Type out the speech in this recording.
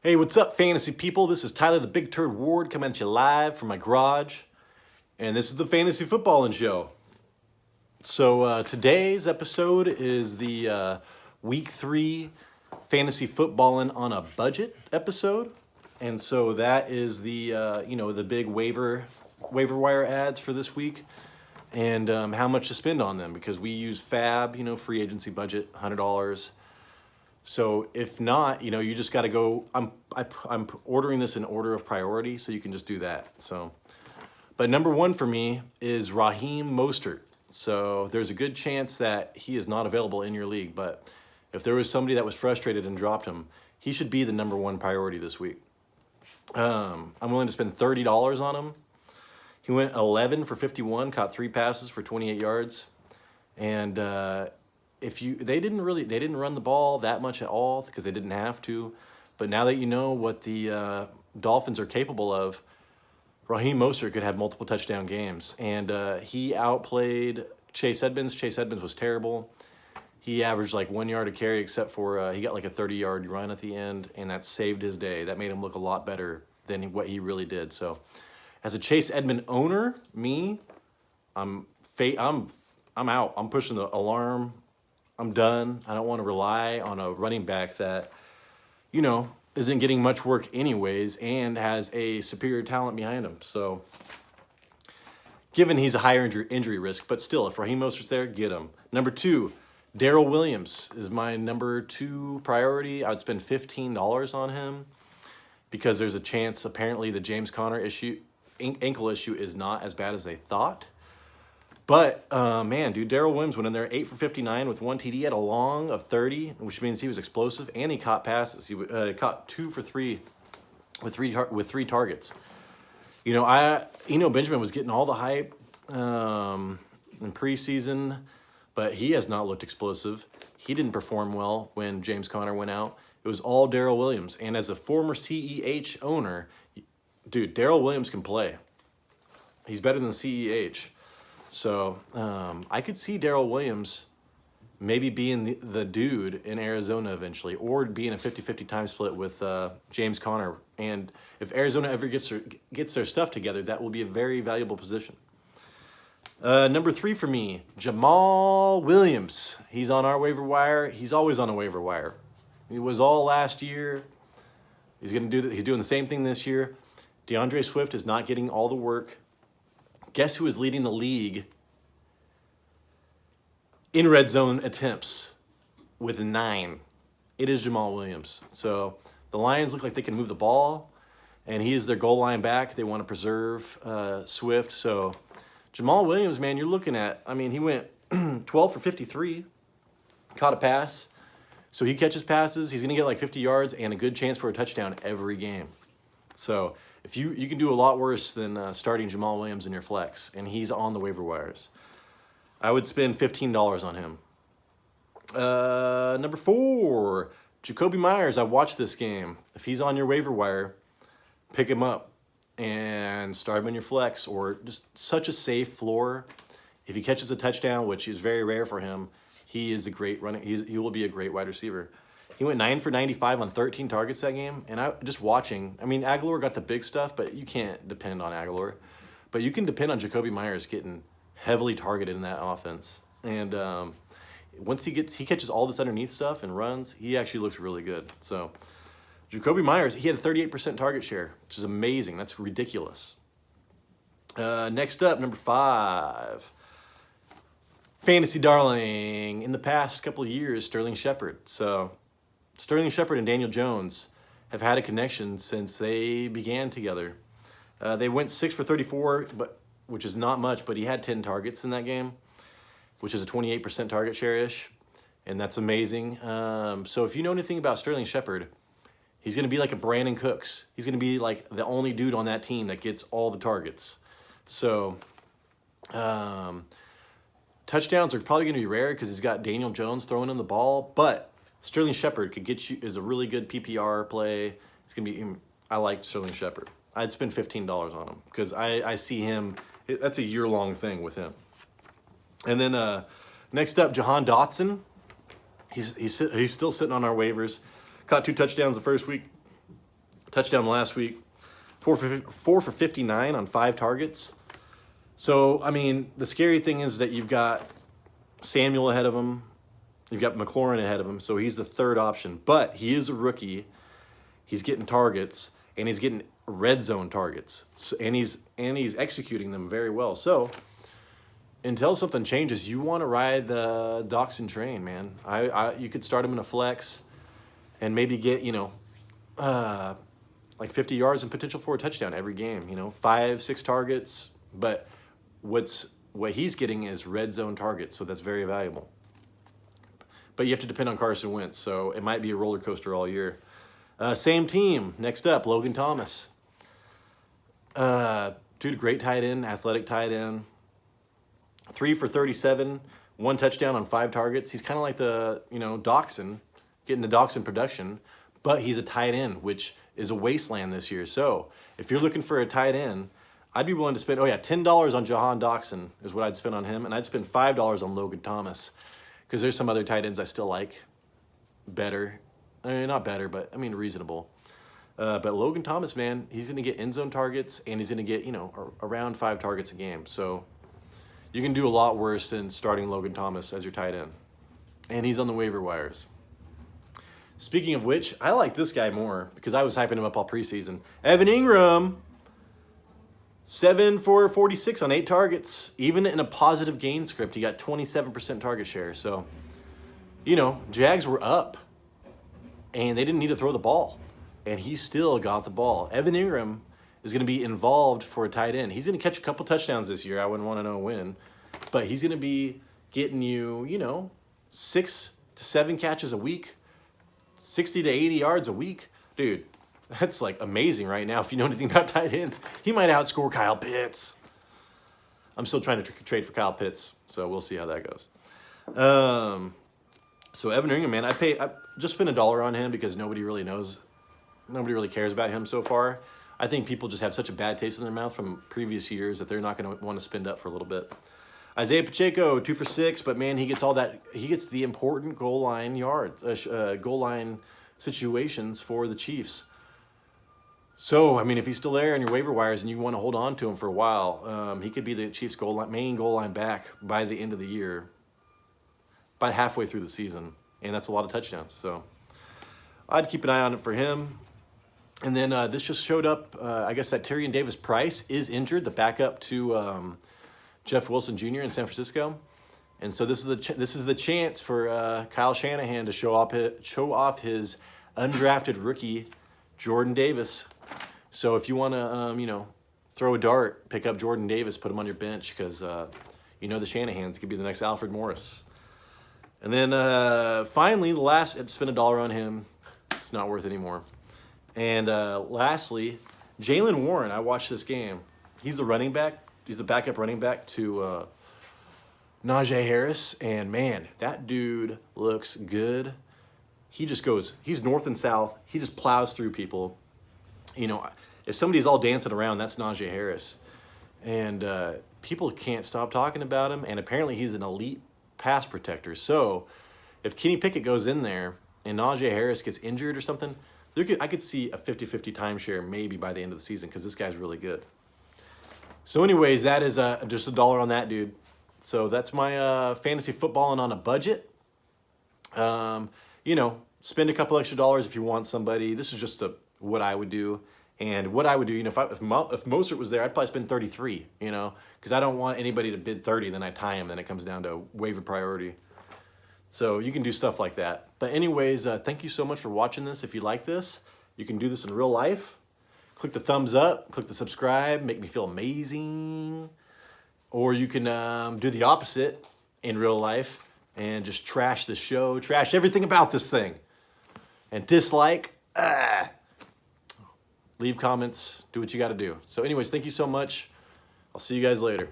Hey, what's up, fantasy people? This is Tyler the Big Turd Ward coming at you live from my garage, and this is the Fantasy Footballin Show. So today's episode is the Week 3 Fantasy Footballin on a Budget episode, and so that is the the big waiver wire ads for this week, and how much to spend on them because we use Fab, free agency budget, $100. So if not, you just got to go. I'm ordering this in order of priority, so you can just do that. So, but number one for me is Raheem Mostert. So there's a good chance that he is not available in your league. But if there was somebody that was frustrated and dropped him, he should be the number one priority this week. I'm willing to spend $30 on him. He went 11 for 51, caught 3 passes for 28 yards, and they didn't run the ball that much at all because they didn't have to. But now that you know what the Dolphins are capable of, Raheem Mostert could have multiple touchdown games. And he outplayed Chase Edmonds. Chase Edmonds was terrible. He averaged like 1 yard a carry, except for he got like a 30-yard run at the end, and that saved his day. That made him look a lot better than what he really did. So as a Chase Edmond owner, I'm out. I'm pushing the alarm. I'm done. I don't want to rely on a running back that, isn't getting much work anyways and has a superior talent behind him. So, given he's a higher injury risk, but still, if Raheem Mostert's there, get him. Number 2, Darrell Williams is my number 2 priority. I would spend $15 on him because there's a chance, apparently, the James Conner ankle issue is not as bad as they thought. But, Darrell Williams went in there 8 for 59 with 1 TD, had a long of 30, which means he was explosive, and he caught passes. He caught 2 for 3 with 3 targets. Benjamin was getting all the hype in preseason, but he has not looked explosive. He didn't perform well when James Conner went out. It was all Darrell Williams. And as a former CEH owner, Darrell Williams can play. He's better than CEH. So I could see Darrell Williams maybe being the dude in Arizona eventually, or being a 50-50 time split with James Conner. And if Arizona ever gets their stuff together, that will be a very valuable position. Number 3 for me, Jamaal Williams. He's on our waiver wire. He's always on a waiver wire. He was all last year. He's doing the same thing this year. DeAndre Swift is not getting all the work. Guess who is leading the league in red zone attempts with 9? It is Jamaal Williams. So the Lions look like they can move the ball, and he is their goal line back. They want to preserve Swift. So Jamaal Williams, man, you're looking at, he went 12 for 53, caught a pass. So he catches passes. He's going to get like 50 yards and a good chance for a touchdown every game. So if you can do a lot worse than starting Jamaal Williams in your flex, and he's on the waiver wires. I would spend $15 on him. Number 4, Jakobi Meyers. I watched this game. If he's on your waiver wire, pick him up and start him in your flex, or just such a safe floor. If he catches a touchdown, which is very rare for him, he is a great running. He will be a great wide receiver. He went 9 for 95 on 13 targets that game. And Aguilar got the big stuff, but you can't depend on Aguilar. But you can depend on Jakobi Meyers getting heavily targeted in that offense. And once he catches all this underneath stuff and runs, he actually looks really good. So Jakobi Meyers, he had a 38% target share, which is amazing. That's ridiculous. Next up, number 5. Fantasy darling. In the past couple of years, Sterling Shepard. So Sterling Shepard and Daniel Jones have had a connection since they began together. They went 6 for 34, which is not much, but he had 10 targets in that game, which is a 28% target share-ish, and that's amazing. So if you know anything about Sterling Shepard, he's going to be like a Brandon Cooks. He's going to be like the only dude on that team that gets all the targets. So touchdowns are probably going to be rare because he's got Daniel Jones throwing him the ball, but Sterling Shepard is a really good PPR play. It's going to be. I like Sterling Shepard. I'd spend $15 on him because I see him. That's a year-long thing with him. And then next up, Jahan Dotson. He's still sitting on our waivers. Caught 2 touchdowns the first week. Touchdown last week. 4 for 59 on 5 targets. So, I mean, the scary thing is that you've got Samuel ahead of him. You've got McLaurin ahead of him. So he's the third option. But he is a rookie. He's getting targets. And he's getting red zone targets. So, and he's executing them very well. So, until something changes, you want to ride the Dotson train, man. You could start him in a flex and maybe get, like 50 yards and potential for a touchdown every game, 5, 6 targets. But what he's getting is red zone targets, so that's very valuable. But you have to depend on Carson Wentz, so it might be a roller coaster all year. Same team. Next up, Logan Thomas. Dude, great tight end, athletic tight end. 3 for 37, 1 touchdown on 5 targets. He's kind of like the, Dotson, getting the Dotson production, but he's a tight end, which is a wasteland this year. So if you're looking for a tight end, I'd be willing to spend, $10 on Jahan Dotson is what I'd spend on him, and I'd spend $5 on Logan Thomas because there's some other tight ends I still like better. Not better, but reasonable. But Logan Thomas, man, he's going to get end zone targets, and he's going to get, around 5 targets a game. So you can do a lot worse than starting Logan Thomas as your tight end. And he's on the waiver wires. Speaking of which, I like this guy more because I was hyping him up all preseason. Evan Engram, 7 for 46 on 8 targets. Even in a positive gain script, he got 27% target share. So, Jags were up, and they didn't need to throw the ball. And he still got the ball. Evan Engram is going to be involved for a tight end. He's going to catch a couple touchdowns this year. I wouldn't want to know when. But he's going to be getting you, 6 to 7 catches a week, 60 to 80 yards a week. Dude, that's like amazing right now if you know anything about tight ends. He might outscore Kyle Pitts. I'm still trying to trade for Kyle Pitts, so we'll see how that goes. So Evan Engram, man, I just spent $1 on him because nobody really cares about him so far. I think people just have such a bad taste in their mouth from previous years that they're not going to want to spend up for a little bit. Isaiah Pacheco, 2 for 6, but man, he gets the important goal line yards, goal line situations for the Chiefs. So, if he's still there on your waiver wires and you want to hold on to him for a while, he could be the Chiefs' main goal line back by the end of the year, by halfway through the season, and that's a lot of touchdowns. So, I'd keep an eye on it for him. And then this just showed up. I guess that Tyrion Davis-Price is injured, the backup to Jeff Wilson Jr. in San Francisco, and so this is the chance for Kyle Shanahan to show off his undrafted rookie Jordan Davis. So if you want to throw a dart, pick up Jordan Davis, put him on your bench because the Shanahans could be the next Alfred Morris. And then finally, the last, I'd spend $1 on him. It's not worth anymore. And lastly, Jaylen Warren. I watched this game. He's the running back. He's the backup running back to Najee Harris. And, man, that dude looks good. He just goes, he's north and south. He just plows through people. If somebody's all dancing around, that's Najee Harris. And people can't stop talking about him. And apparently he's an elite pass protector. So if Kenny Pickett goes in there and Najee Harris gets injured or something, I could see a 50-50 timeshare maybe by the end of the season because this guy's really good. So anyways, that is just $1 on that, dude. So that's my fantasy footballing on a budget. Spend a couple extra dollars if you want somebody. This is just what I would do. And what I would do, if Mostert was there, I'd probably spend 33, because I don't want anybody to bid 30, then I tie him, then it comes down to waiver priority. So you can do stuff like that. But anyways, thank you so much for watching this. If you like this, you can do this in real life. Click the thumbs up, click the subscribe, make me feel amazing. Or you can do the opposite in real life and just trash the show, trash everything about this thing. And dislike, leave comments, do what you got to do. So anyways, thank you so much. I'll see you guys later.